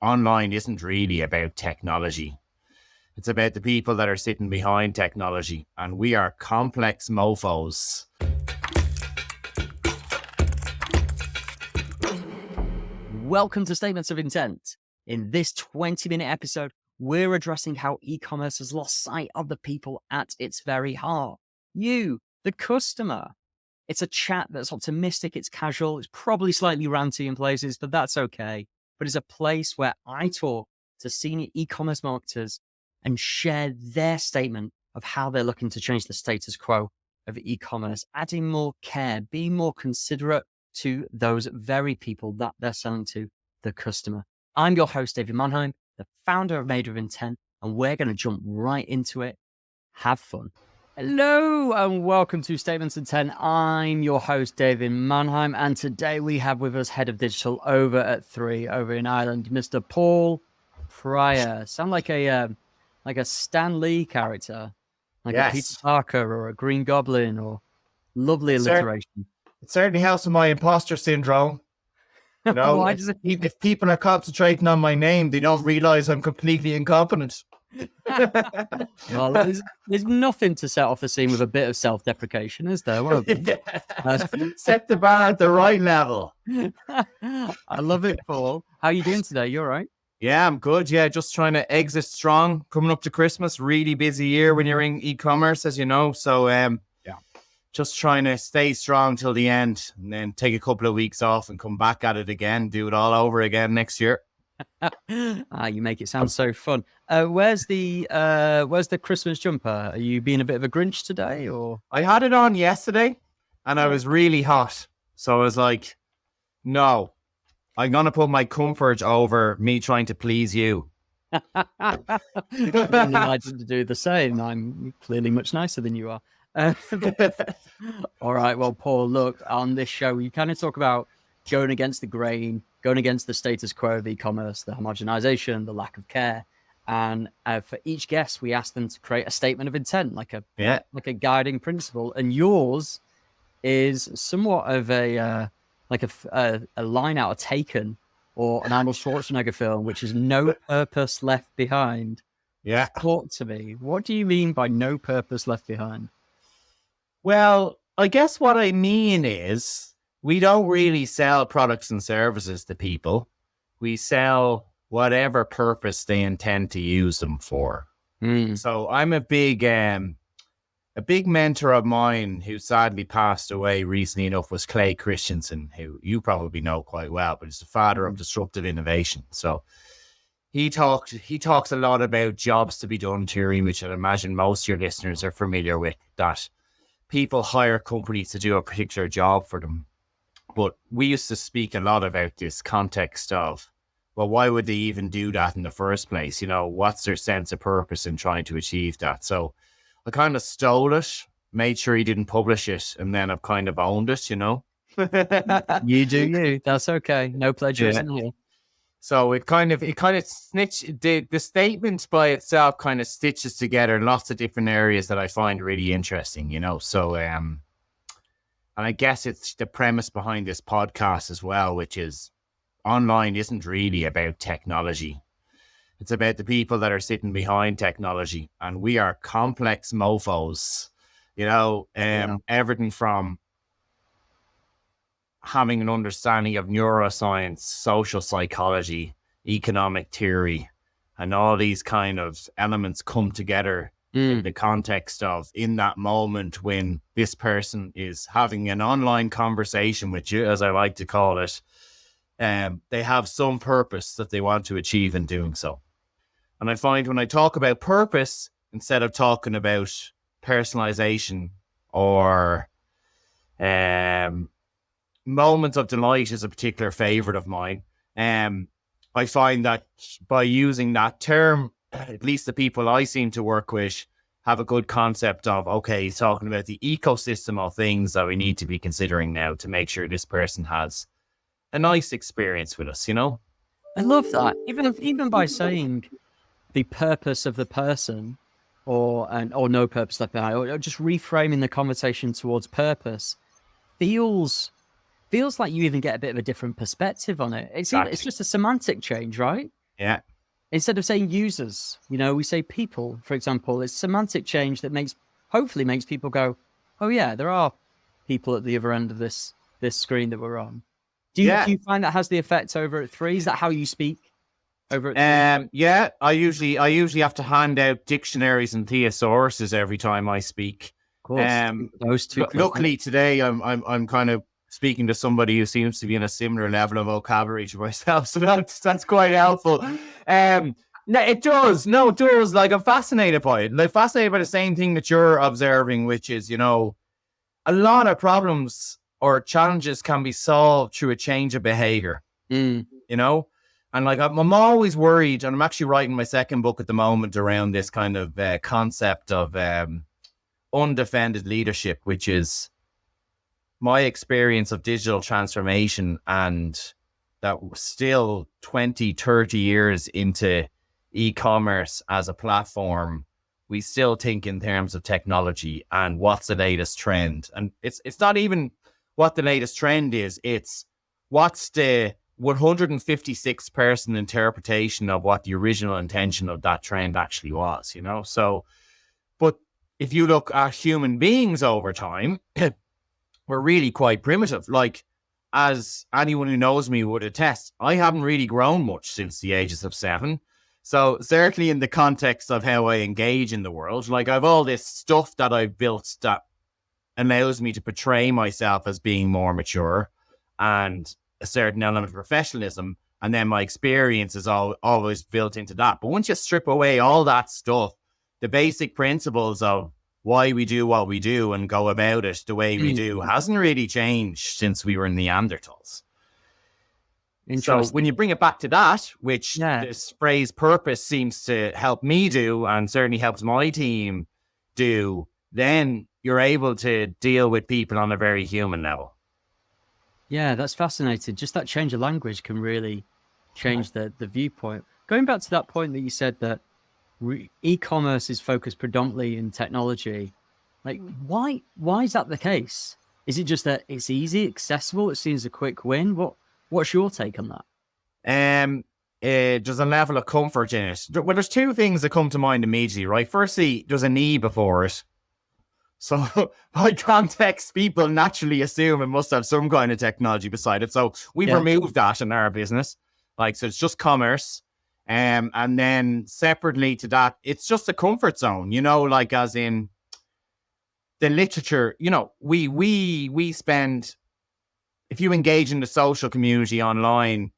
online isn't really about technology. It's about the people that are sitting behind technology, and we are complex mofos. Welcome to Statements of Intent. In this 20-minute episode, we're addressing how e-commerce has lost sight of the people at its very heart. You, the customer. It's a chat that's optimistic, it's casual, it's probably slightly ranty in places, but that's okay. But it's a place where I talk to senior e-commerce marketers and share their statement of how they're looking to change the status quo of e-commerce, adding more care, being more considerate to those very people that they're selling to, the customer. I'm your host, David Mannheim, the founder of Made of Intent, and we're going to jump right into it. Have fun. Hello and welcome to Statements of Intent. I'm your host, David Mannheim, and today we have with us Head of Digital over at 3 over in Ireland, Mr. Paul Pryor. Sound like a Stan Lee character, like a Peter Parker or a Green Goblin, or lovely alliteration. It certainly helps with my imposter syndrome. You know, if people are concentrating on my name, they don't realize I'm completely incompetent. Well, there's nothing to set off the scene with a bit of self-deprecation, is there? Set the bar at the right level. I love it, Paul. How are you doing today? You all right? Yeah, I'm good. Yeah, just trying to exit strong. Coming up to Christmas, really busy year when you're in e-commerce, as you know. So, just trying to stay strong till the end, and then take a couple of weeks off and come back at it again. Do it all over again next year. You make it sound so fun. Where's the Christmas jumper? Are you being a bit of a Grinch today, or? I had it on yesterday, and I was really hot, so I was like, "No, I'm gonna put my comfort over me trying to please you." I didn't do the same. I'm clearly much nicer than you are. All right, well, Paul, look, on this show, we kind of talk about going against the grain, going against the status quo of e-commerce, the homogenization, the lack of care. And for each guest, we ask them to create a statement of intent, like a guiding principle. And yours is somewhat of a line out of Taken or an Arnold Schwarzenegger film, which is no purpose left behind. Yeah. Talk to me. What do you mean by no purpose left behind? Well, I guess what I mean is we don't really sell products and services to people. We sell whatever purpose they intend to use them for. So I'm a big mentor of mine who sadly passed away recently enough was Clay Christensen, who you probably know quite well, but he's the father of disruptive innovation. So he talks a lot about jobs to be done theory, which I imagine most of your listeners are familiar with, that people hire companies to do a particular job for them. But we used to speak a lot about this context of, well, why would they even do that in the first place? You know, what's their sense of purpose in trying to achieve that? So I kind of stole it, made sure he didn't publish it, and then I've kind of owned it, you know? You do you. That's okay. No plagiarism here. So it kind of snitched, the statement by itself kind of stitches together lots of different areas that I find really interesting, you know? So, and I guess it's the premise behind this podcast as well, which is online isn't really about technology. It's about the people that are sitting behind technology, and we are complex mofos, you know, everything from having an understanding of neuroscience, social psychology, economic theory, and all these kind of elements come together in the context of, in that moment when this person is having an online conversation with you, as I like to call it, they have some purpose that they want to achieve in doing so. And I find when I talk about purpose, instead of talking about personalization or moments of delight is a particular favorite of mine. I find that by using that term, at least the people I seem to work with have a good concept of, okay, he's talking about the ecosystem of things that we need to be considering now to make sure this person has a nice experience with us, you know? I love that. Even by saying the purpose of the person or no purpose left behind, or just reframing the conversation towards purpose feels like you even get a bit of a different perspective on it. It's just a semantic change, right? Yeah. Instead of saying users, we say people, for example. It's semantic change that hopefully makes people go, oh yeah, there are people at the other end of this screen that we're on. Do you find that has the effect over at 3? Is that how you speak over at 3? Yeah, I usually have to hand out dictionaries and thesauruses every time I speak. Of course, those two. Luckily today I'm kind of speaking to somebody who seems to be in a similar level of vocabulary to myself, so that's quite helpful. No, it does. No, it does. Like, I'm fascinated by it. Like, fascinated by the same thing that you're observing, which is, a lot of problems or challenges can be solved through a change of behavior. And like, I'm always worried, and I'm actually writing my second book at the moment around this kind of concept of undefended leadership, which is my experience of digital transformation, and that we're still 20, 30 years into e-commerce as a platform, we still think in terms of technology and what's the latest trend. And it's not even what the latest trend is, it's what's the 156 person interpretation of what the original intention of that trend actually was, So, but if you look at human beings over time, we're really quite primitive. Like, as anyone who knows me would attest, I haven't really grown much since the ages of 7. So certainly in the context of how I engage in the world, like, I've all this stuff that I've built that allows me to portray myself as being more mature and a certain element of professionalism. And then my experience is always built into that. But once you strip away all that stuff, the basic principles of why we do what we do and go about it the way we do hasn't really changed since we were Neanderthals. So when you bring it back to that, which this phrase purpose seems to help me do, and certainly helps my team do, then you're able to deal with people on a very human level. Yeah, that's fascinating. Just that change of language can really change the viewpoint. Going back to that point that you said that e-commerce is focused predominantly in technology, like, why is that the case? Is it just that it's easy, accessible, it seems a quick win? What's your take on that? There's a level of comfort in it. Well, there's two things that come to mind immediately, right? Firstly, there's an E before it. So by context, people naturally assume it must have some kind of technology beside it. So we've removed that in our business. Like, so it's just commerce. And then separately to that, it's just a comfort zone, like, as in the literature, we spend, if you engage in the social community online,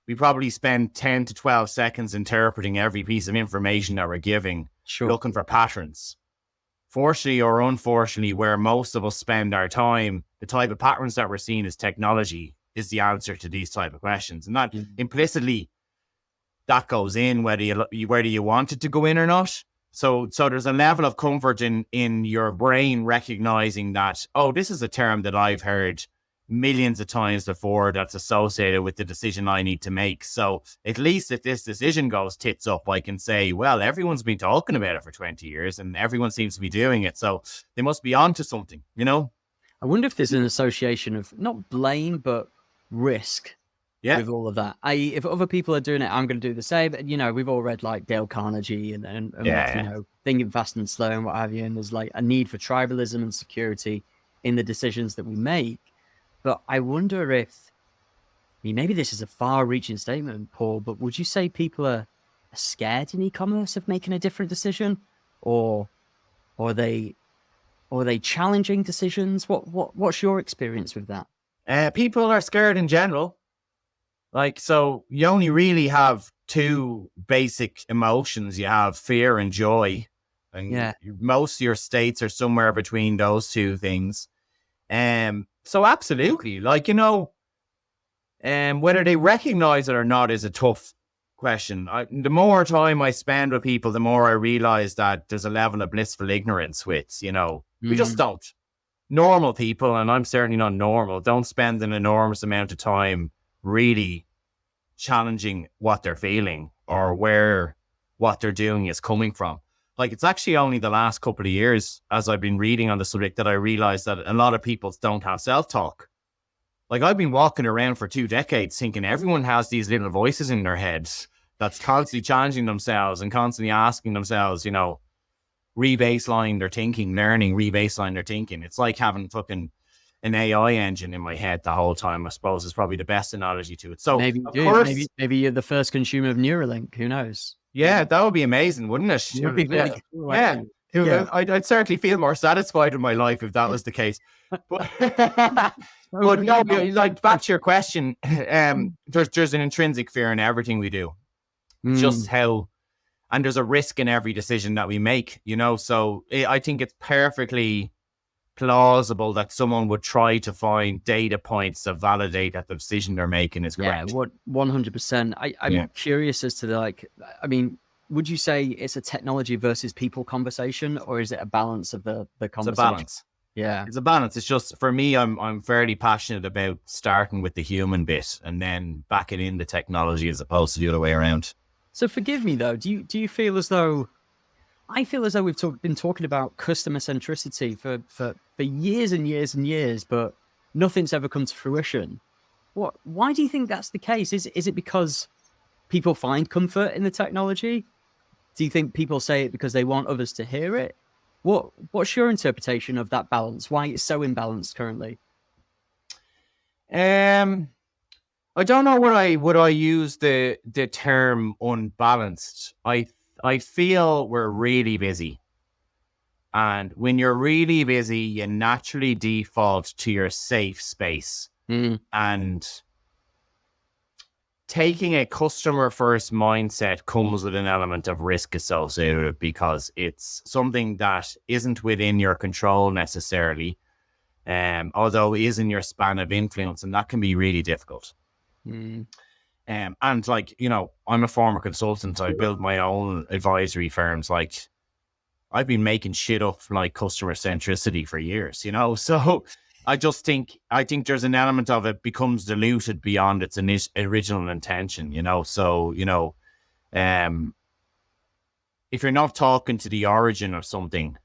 we probably spend 10 to 12 seconds interpreting every piece of information that we're giving, looking for patterns. Fortunately or unfortunately, where most of us spend our time, the type of patterns that we're seeing as technology is the answer to these type of questions. And that implicitly, that goes in whether you want it to go in or not. So there's a level of comfort in your brain recognizing that, oh, this is a term that I've heard millions of times before that's associated with the decision I need to make. So at least if this decision goes tits up, I can say, well, everyone's been talking about it for 20 years and everyone seems to be doing it. So they must be onto something, I wonder if there's an association of not blame, but risk with all of that. If other people are doing it, I'm going to do the same. We've all read like Dale Carnegie and Thinking Fast and Slow and what have you. And there's like a need for tribalism and security in the decisions that we make. But I wonder if, maybe this is a far-reaching statement, Paul, but would you say people are scared in e-commerce of making a different decision, or are they challenging decisions? What's your experience with that? People are scared in general. Like, so you only really have two basic emotions. You have fear and joy, and most of your states are somewhere between those two things. So absolutely, like, whether they recognize it or not is a tough question. The more time I spend with people, the more I realize that there's a level of blissful ignorance with, we just don't. Normal people, and I'm certainly not normal, don't spend an enormous amount of time really challenging what they're feeling or where what they're doing is coming from. Like, it's actually only the last couple of years, as I've been reading on the subject, that I realized that a lot of people don't have self-talk. Like, I've been walking around for 2 decades thinking everyone has these little voices in their heads that's constantly challenging themselves and constantly asking themselves, you know, re-baseline their thinking, learning, re-baseline their thinking. It's like having fucking an AI engine in my head the whole time, I suppose, is probably the best analogy to it. So, Maybe, of course, maybe you're the first consumer of Neuralink. Who knows? yeah, that would be amazing, wouldn't it? It would be really cool, Yeah. actually. Yeah. I'd certainly feel more satisfied in my life if that was the case. But, but no, like back to your question, there's an intrinsic fear in everything we do. Just how, and there's a risk in every decision that we make, you know. So I think it's perfectly plausible that someone would try to find data points to validate that the decision they're making is correct. Yeah, 100%. I'm curious as to I mean, would you say it's a technology versus people conversation, or is it a balance of the conversation? It's a balance. Yeah, it's a balance. It's just, for me, I'm fairly passionate about starting with the human bit and then backing in the technology as opposed to the other way around. So forgive me though. Do you feel as though, I feel as though we've been talking about customer centricity for years and years and years, but nothing's ever come to fruition. Why do you think that's the case? Is it because people find comfort in the technology? Do you think people say it because they want others to hear it? What's your interpretation of that balance? Why it's so imbalanced currently? I don't know would I use the term unbalanced. I feel we're really busy. And when you're really busy, you naturally default to your safe space. And taking a customer first mindset comes with an element of risk associated with it, because it's something that isn't within your control necessarily, although it is in your span of influence, and that can be really difficult. And like, you know, I'm a former consultant. I built my own advisory firms. Like, I've been making shit up like customer centricity for years, you know? So I think there's an element of it becomes diluted beyond its original intention, you know? So, you know, if you're not talking to the origin of something,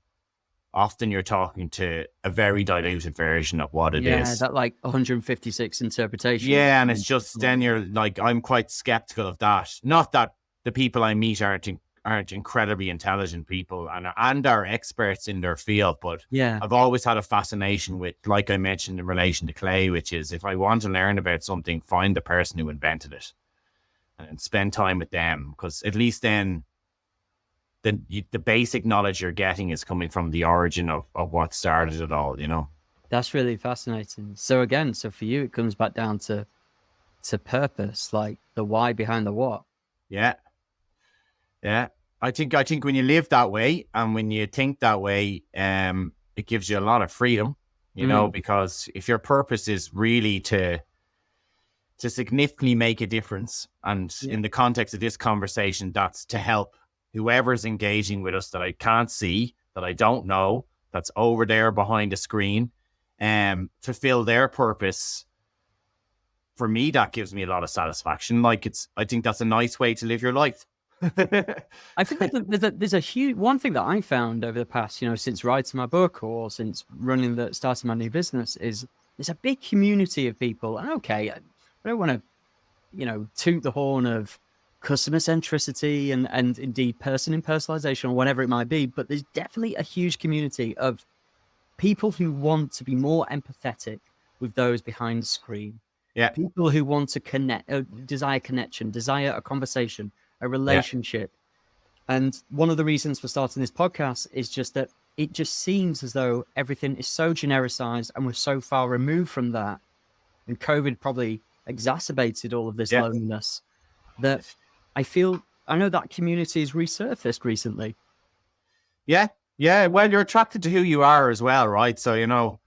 often you're talking to a very diluted version of what it is. Yeah, that like 156 interpretations. Yeah, and it's just, then you're like, I'm quite skeptical of that. Not that the people I meet aren't incredibly intelligent people and are experts in their field, but yeah, I've always had a fascination with, like I mentioned in relation to clay, which is, if I want to learn about something, find the person who invented it and spend time with them, because at least then the basic knowledge you're getting is coming from the origin of what started it all, you know? That's really fascinating. So again, for you, it comes back down to purpose, like the why behind the what. Yeah. Yeah. I think when you live that way and when you think that way, it gives you a lot of freedom, you know, because if your purpose is really to significantly make a difference, and in the context of this conversation, that's to help whoever's engaging with us that I can't see, that I don't know, that's over there behind a screen, fulfill their purpose. For me, that gives me a lot of satisfaction. Like, I think that's a nice way to live your life. I think there's a huge one thing that I found over the past, you know, since writing my book or since starting my new business, is there's a big community of people. And okay, I don't want to, you know, toot the horn of customer centricity and indeed person in personalization or whatever it might be, but there's definitely a huge community of people who want to be more empathetic with those behind the screen. Yeah, people who want to connect, desire connection, desire a conversation, a relationship. And one of the reasons for starting this podcast is just that it just seems as though everything is so genericized and we're so far removed from that. And COVID probably exacerbated all of this loneliness, that I know that community has resurfaced recently. Yeah. Yeah. Well, you're attracted to who you are as well, right? So, you know,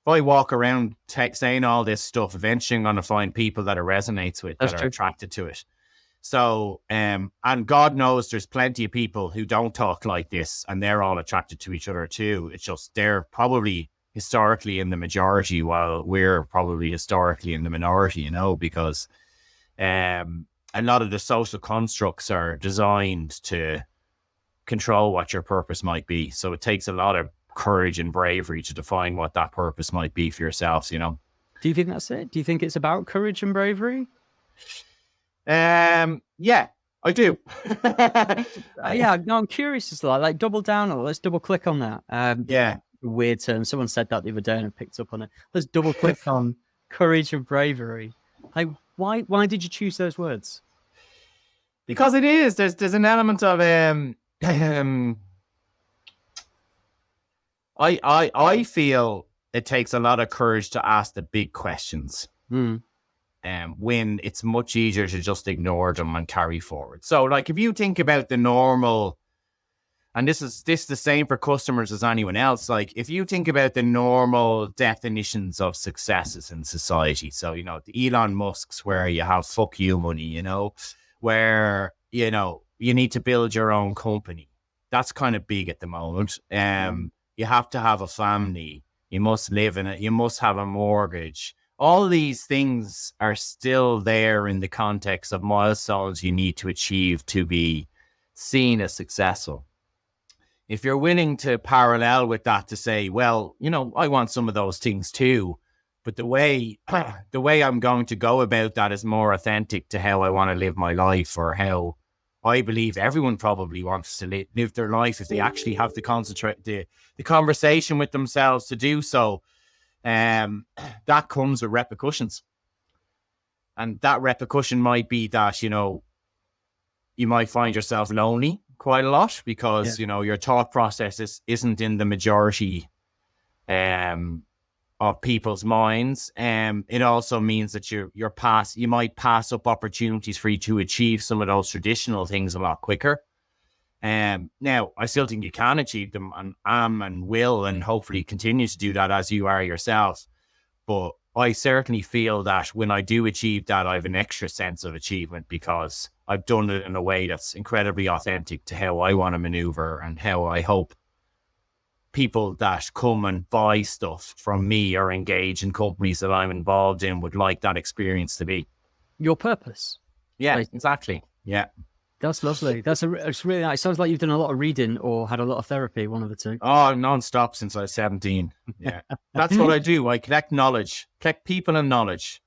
if I walk around saying all this stuff, eventually I'm going to find people that it resonates with, that are attracted to it. So, and God knows there's plenty of people who don't talk like this and they're all attracted to each other too. It's just, they're probably historically in the majority while we're probably historically in the minority, you know, because a lot of the social constructs are designed to control what your purpose might be. So it takes a lot of courage and bravery to define what that purpose might be for yourselves, you know. Do you think that's it? Do you think it's about courage and bravery? Yeah, I do. Yeah, no, I'm curious as to like double down or let's double click on that. Yeah. Weird term. Someone said that the other day and I picked up on it. Let's double click on courage and bravery. Like, why did you choose those words? Because it is. There's an element of I feel it takes a lot of courage to ask the big questions. When it's much easier to just ignore them and carry forward. So like if you think about the normal, and this is the same for customers as anyone else, like if you think about the normal definitions of successes in society, so the Elon Musk's where you have fuck you money, where you need to build your own company. That's kind of big at the moment. You have to have a family, you must live in it, you must have a mortgage. All these things are still there in the context of milestones you need to achieve to be seen as successful. If you're willing to parallel with that to say, well, I want some of those things too, but the way I'm going to go about that is more authentic to how I want to live my life, or how I believe everyone probably wants to live their life if they actually have the conversation with themselves to do so. That comes with repercussions, and that repercussion might be that you might find yourself lonely quite a lot because your thought process isn't in the majority of people's minds. It also means that you might pass up opportunities for you to achieve some of those traditional things a lot quicker. Now, I still think you can achieve them, and am and will, and hopefully continue to do that as you are yourself. But I certainly feel that when I do achieve that, I have an extra sense of achievement because I've done it in a way that's incredibly authentic to how I want to maneuver and how I hope people that come and buy stuff from me or engage in companies that I'm involved in would like that experience to be. Your purpose. Yeah, exactly. Yeah. That's lovely. It's really nice. Sounds like you've done a lot of reading or had a lot of therapy, one of the two. Oh, non-stop since I was 17. Yeah. That's what I do. I collect knowledge, collect people and knowledge.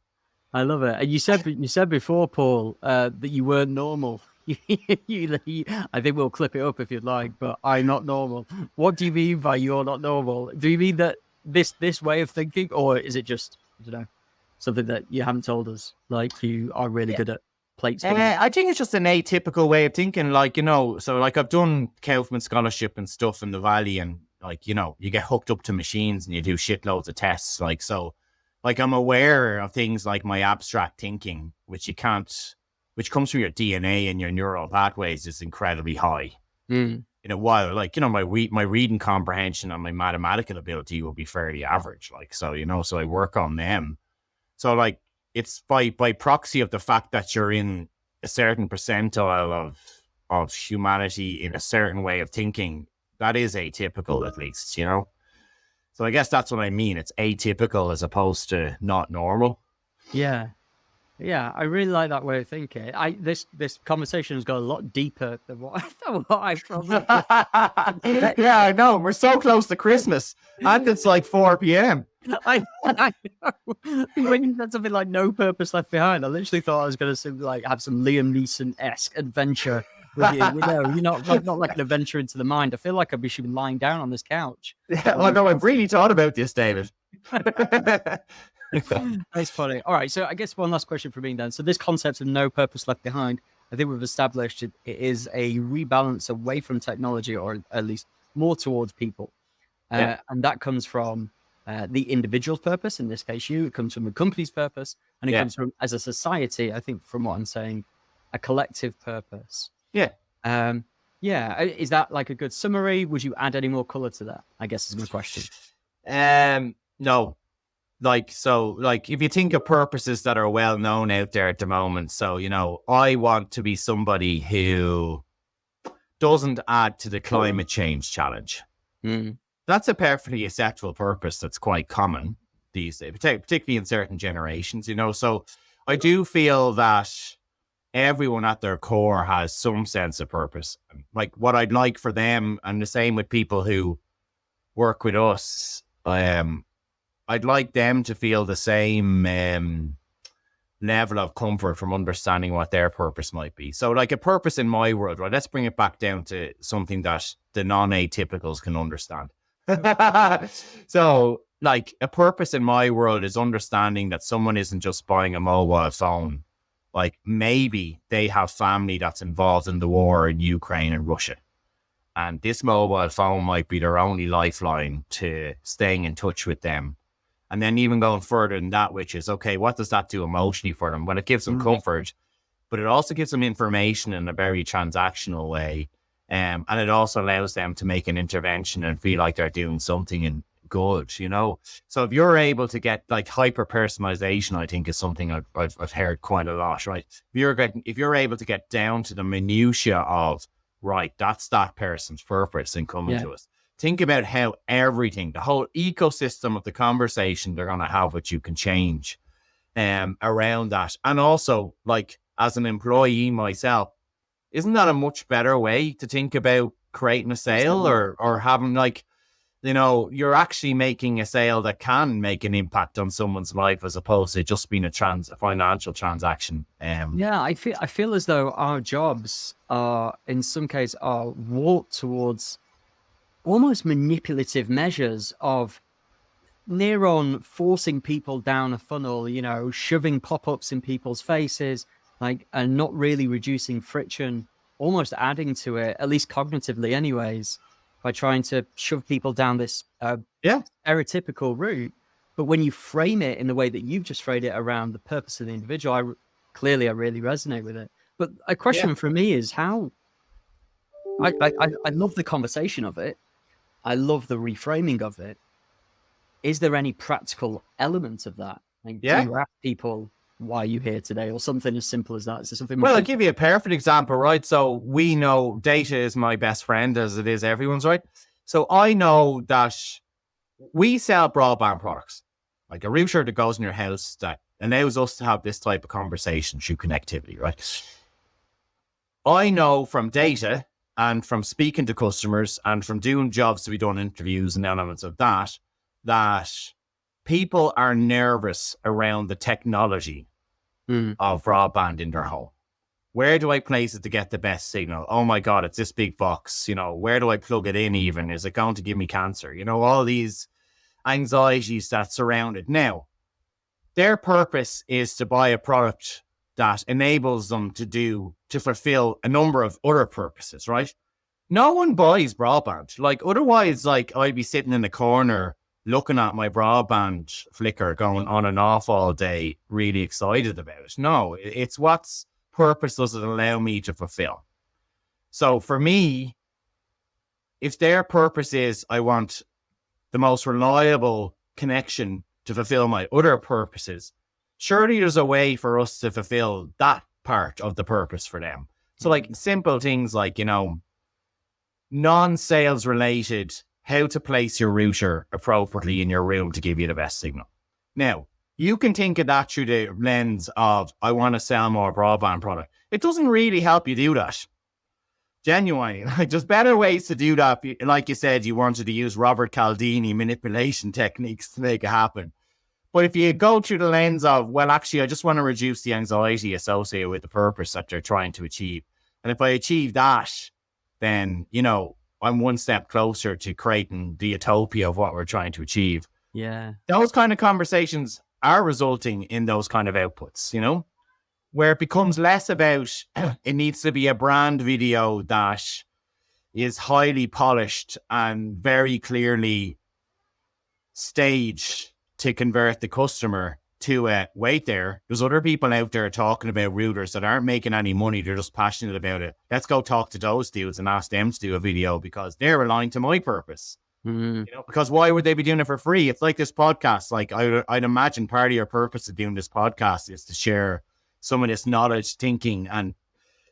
I love it. And you said before, Paul, that you weren't normal. I think we'll clip it up if you'd like, but I'm not normal. What do you mean by you're not normal? Do you mean that this way of thinking, or is it just, I don't know, something that you haven't told us? Like you are really good at plates. I think it's just an atypical way of thinking, so like I've done Kaufman scholarship and stuff in the Valley, and you get hooked up to machines and you do shitloads of tests. I'm aware of things like my abstract thinking, which which comes from your DNA and your neural pathways, is incredibly high. While my reading comprehension and my mathematical ability will be fairly average. So I work on them. So it's by proxy of the fact that you're in a certain percentile of humanity in a certain way of thinking, that is atypical, at least, So I guess that's what I mean. It's atypical as opposed to not normal. Yeah. Yeah, I really like that way of thinking. This conversation has got a lot deeper than what I probably. Yeah, I know. We're so close to Christmas, and it's like 4 p.m. I know. When you said something like "No Purpose Left Behind," I literally thought I was going to have some Liam Neeson-esque adventure with you. You're not like an adventure into the mind. I feel like I should be lying down on this couch. Yeah, well, no, I've really thought about this, David. That's funny. All right, so I guess one last question for me then. So this concept of no purpose left behind, I think we've established it is a rebalance away from technology, or at least more towards people. And that comes from the individual's purpose, in this case you. It comes from the company's purpose, and it comes from, as a society, I think from what I'm saying, a collective purpose. Yeah. Is that like a good summary? Would you add any more color to that, I guess is my question. No. If you think of purposes that are well known out there at the moment, so, I want to be somebody who doesn't add to the climate change challenge. That's a perfectly acceptable purpose that's quite common these days, particularly in certain generations, So I do feel that everyone at their core has some sense of purpose. Like what I'd like for them, and the same with people who work with us, I'd like them to feel the same level of comfort from understanding what their purpose might be. So like a purpose in my world, right? Let's bring it back down to something that the non-atypicals can understand. So like a purpose in my world is understanding that someone isn't just buying a mobile phone. Like maybe they have family that's involved in the war in Ukraine and Russia. And this mobile phone might be their only lifeline to staying in touch with them. And then even going further than that, which is, okay, what does that do emotionally for them? Well, it gives them comfort, but it also gives them information in a very transactional way. And it also allows them to make an intervention and feel like they're doing something good, you know? So if you're able to get like hyper personalization, I think is something I've heard quite a lot, right? If you're able to get down to the minutiae of, right, that's that person's purpose in coming to us. Think about how everything, the whole ecosystem of the conversation they're going to have with you can change around that. And also, like, as an employee myself, isn't that a much better way to think about creating a sale or having, like, you know, you're actually making a sale that can make an impact on someone's life as opposed to just being a financial transaction. I feel as though our jobs are, in some cases, are warped towards almost manipulative measures of near on forcing people down a funnel, you know, shoving pop-ups in people's faces, like, and not really reducing friction, almost adding to it, at least cognitively anyways, by trying to shove people down this stereotypical route. But when you frame it in the way that you've just framed it around the purpose of the individual, I really resonate with it. But a question for me is how, I love the conversation of it. I love the reframing of it. Is there any practical element of that? Like, do you ask people, why are you here today? Or something as simple as that? Is there something? Well, I'll give you a perfect example, right? So we know data is my best friend, as it is everyone's, right? So I know that we sell broadband products, like a router that goes in your house that allows us to have this type of conversation through connectivity, right? I know from data and from speaking to customers and from doing jobs to be done, interviews and elements of that, that people are nervous around the technology of broadband in their home. Where do I place it to get the best signal? Oh my God, it's this big box. You know, where do I plug it in even? Is it going to give me cancer? You know, all these anxieties that surround it. Now, their purpose is to buy a product that enables them to fulfill a number of other purposes, right? No one buys broadband. Like, otherwise, like, I'd be sitting in the corner looking at my broadband flicker going on and off all day, really excited about it. No, it's what's purpose does it allow me to fulfill. So for me, if their purpose is I want the most reliable connection to fulfill my other purposes, surely there's a way for us to fulfill that part of the purpose for them. So like simple things like, you know, non-sales related, how to place your router appropriately in your room to give you the best signal. Now, you can think of that through the lens of, I want to sell more broadband product. It doesn't really help you do that. Genuinely, like, there's better ways to do that. Like you said, you wanted to use Robert Cialdini manipulation techniques to make it happen. But if you go through the lens of, well, actually, I just want to reduce the anxiety associated with the purpose that they're trying to achieve. And if I achieve that, then, you know, I'm one step closer to creating the utopia of what we're trying to achieve. Yeah. Those kind of conversations are resulting in those kind of outputs, you know, where it becomes less about, it needs to be a brand video that is highly polished and very clearly staged to convert the customer to wait there. There's other people out there talking about routers that aren't making any money. They're just passionate about it. Let's go talk to those dudes and ask them to do a video because they're aligned to my purpose. You know, because why would they be doing it for free? It's like this podcast. Like I'd imagine part of your purpose of doing this podcast is to share some of this knowledge, thinking, and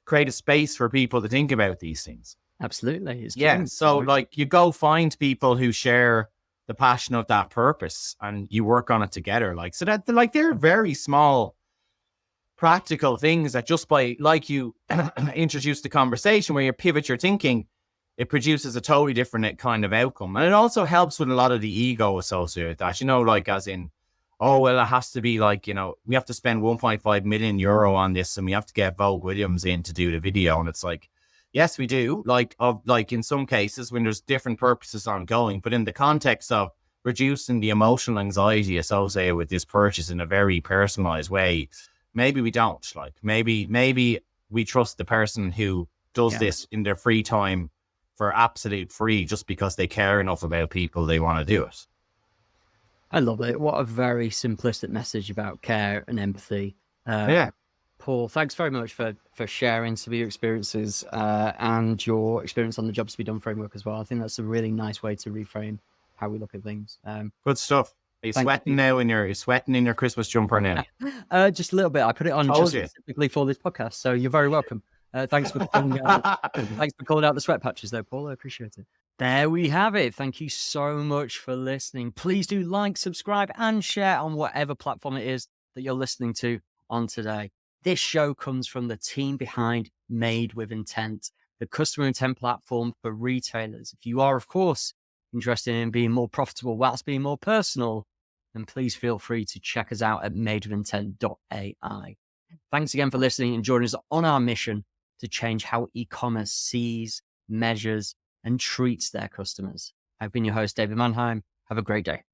create a space for people to think about these things. Absolutely. It's true. So like you go find people who share the passion of that purpose and you work on it together. Like, so that like they're very small practical things that just by, like you introduce the conversation where you pivot your thinking, it produces a totally different kind of outcome. And it also helps with a lot of the ego associated with that, you know, like as in, oh, well, it has to be like, you know, we have to spend 1.5 million euro on this and we have to get Vogue Williams in to do the video. And it's like, yes, we do. Like in some cases when there's different purposes ongoing, but in the context of reducing the emotional anxiety associated with this purchase in a very personalized way, maybe we don't. Like maybe we trust the person who does this in their free time for absolute free just because they care enough about people they want to do it. I love it. What a very simplistic message about care and empathy. Paul, thanks very much for sharing some of your experiences and your experience on the Jobs to Be Done framework as well. I think that's a really nice way to reframe how we look at things. Good stuff. Are you sweating now you're sweating in your Christmas jumper now? Just a little bit. I put it on just specifically for this podcast, so you're very welcome. Thanks for calling out the sweat patches though, Paul. I appreciate it. There we have it. Thank you so much for listening. Please do like, subscribe, and share on whatever platform it is that you're listening to on today. This show comes from the team behind Made with Intent, the customer intent platform for retailers. If you are, of course, interested in being more profitable whilst being more personal, then please feel free to check us out at madewithintent.ai. Thanks again for listening and joining us on our mission to change how e-commerce sees, measures, and treats their customers. I've been your host, David Mannheim. Have a great day.